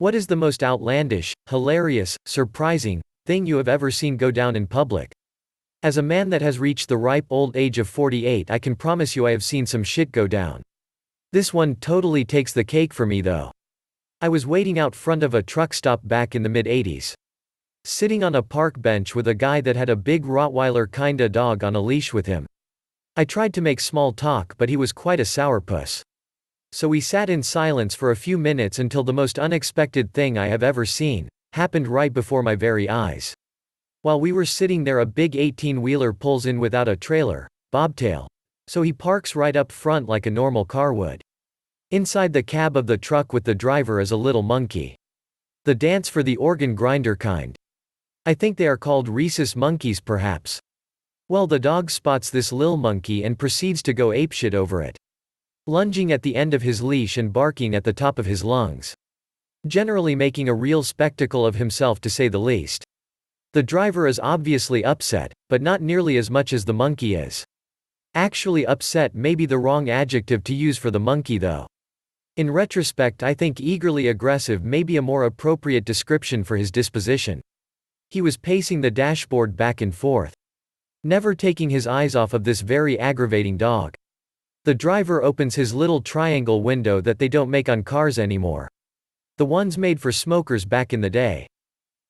What is the most outlandish, hilarious, surprising thing you have ever seen go down in public? As a man that has reached the ripe old age of 48, I can promise you I have seen some shit go down. This one totally takes the cake for me though. I was waiting out front of a truck stop back in the mid-80s. Sitting on a park bench with a guy that had a big Rottweiler kinda dog on a leash with him. I tried to make small talk, but he was quite a sourpuss. So we sat in silence for a few minutes until the most unexpected thing I have ever seen happened right before my very eyes. While we were sitting there, a big 18-wheeler pulls in without a trailer, bobtail. So he parks right up front like a normal car would. Inside the cab of the truck with the driver is a little monkey. The dance for the organ grinder kind. I think they are called rhesus monkeys perhaps. Well, the dog spots this lil monkey and proceeds to go apeshit over it. Lunging at the end of his leash and barking at the top of his lungs. Generally making a real spectacle of himself to say the least. The driver is obviously upset, but not nearly as much as the monkey is. Actually, upset may be the wrong adjective to use for the monkey though. In retrospect, I think eagerly aggressive may be a more appropriate description for his disposition. He was pacing the dashboard back and forth, never taking his eyes off of this very aggravating dog. The driver opens his little triangle window that they don't make on cars anymore. The ones made for smokers back in the day.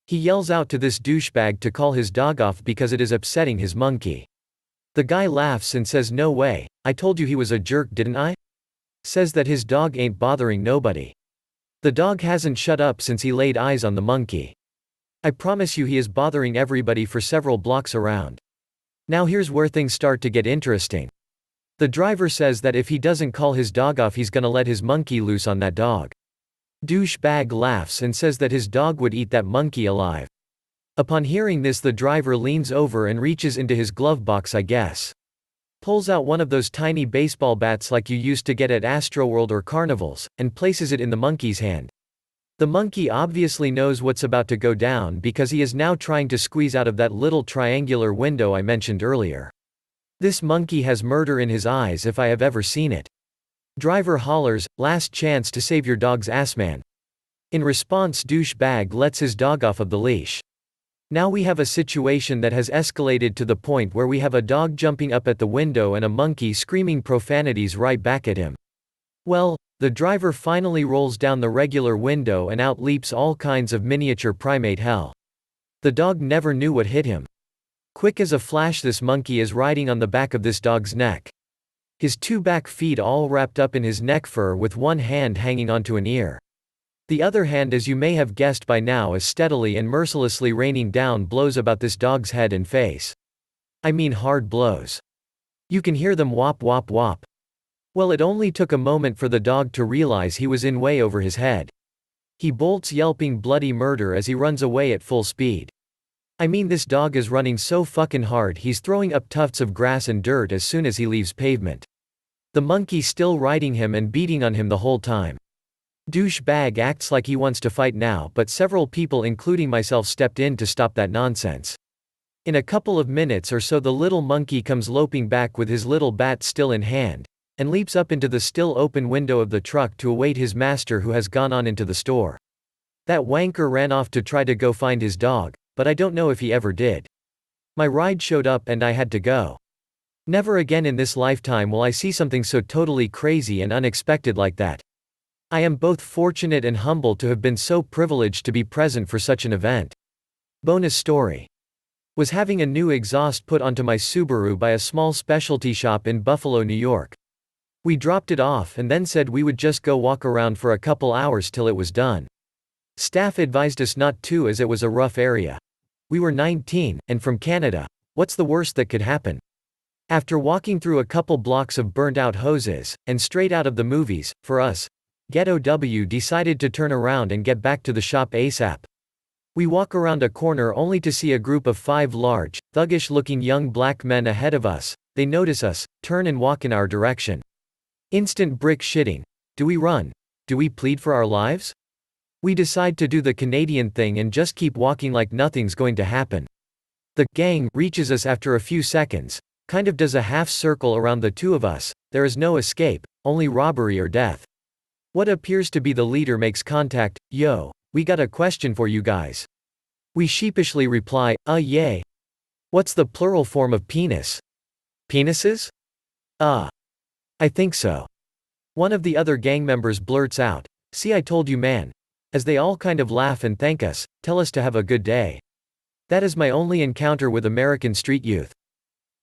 He yells out to this douchebag to call his dog off because it is upsetting his monkey. The guy laughs and says, "No way, I told you he was a jerk, didn't I?" Says that his dog ain't bothering nobody. The dog hasn't shut up since he laid eyes on the monkey. I promise you he is bothering everybody for several blocks around. Now here's where things start to get interesting. The driver says that if he doesn't call his dog off, he's gonna let his monkey loose on that dog. Douchebag laughs and says that his dog would eat that monkey alive. Upon hearing this, the driver leans over and reaches into his glove box, I guess. Pulls out one of those tiny baseball bats like you used to get at Astroworld or carnivals, and places it in the monkey's hand. The monkey obviously knows what's about to go down because he is now trying to squeeze out of that little triangular window I mentioned earlier. This monkey has murder in his eyes if I have ever seen it. Driver hollers, "Last chance to save your dog's ass, man." In response, douchebag lets his dog off of the leash. Now we have a situation that has escalated to the point where we have a dog jumping up at the window and a monkey screaming profanities right back at him. Well, the driver finally rolls down the regular window and out leaps all kinds of miniature primate hell. The dog never knew what hit him. Quick as a flash, this monkey is riding on the back of this dog's neck. His two back feet all wrapped up in his neck fur with one hand hanging onto an ear. The other hand, as you may have guessed by now, is steadily and mercilessly raining down blows about this dog's head and face. I mean hard blows. You can hear them whop whop whop. Well, it only took a moment for the dog to realize he was in way over his head. He bolts yelping bloody murder as he runs away at full speed. I mean, this dog is running so fucking hard he's throwing up tufts of grass and dirt as soon as he leaves pavement. The monkey still riding him and beating on him the whole time. Douchebag acts like he wants to fight now, but several people including myself stepped in to stop that nonsense. In a couple of minutes or so, the little monkey comes loping back with his little bat still in hand, and leaps up into the still open window of the truck to await his master, who has gone on into the store. That wanker ran off to try to go find his dog, but I don't know if he ever did. My ride showed up and I had to go. Never again in this lifetime will I see something so totally crazy and unexpected like that. I am both fortunate and humbled to have been so privileged to be present for such an event. Bonus story. Was having a new exhaust put onto my Subaru by a small specialty shop in Buffalo, New York. We dropped it off and then said we would just go walk around for a couple hours till it was done. Staff advised us not to as it was a rough area. We were 19, and from Canada. What's the worst that could happen? After walking through a couple blocks of burnt out hoses, and straight out of the movies, for us, Ghetto W decided to turn around and get back to the shop ASAP. We walk around a corner only to see a group of 5 large, thuggish looking young black men ahead of us. They notice us, turn and walk in our direction. Instant brick shitting. Do we run? Do we plead for our lives? We decide to do the Canadian thing and just keep walking like nothing's going to happen. The gang reaches us after a few seconds, kind of does a half circle around the two of us. There is no escape, only robbery or death. What appears to be the leader makes contact. "Yo, We got a question for you guys. We sheepishly reply, yay. What's the plural form of penis? Penises? I think so. One of the other gang members blurts out, see, I told you, man. As they all kind of laugh and thank us, tell us to have a good day. That is my only encounter with American street youth.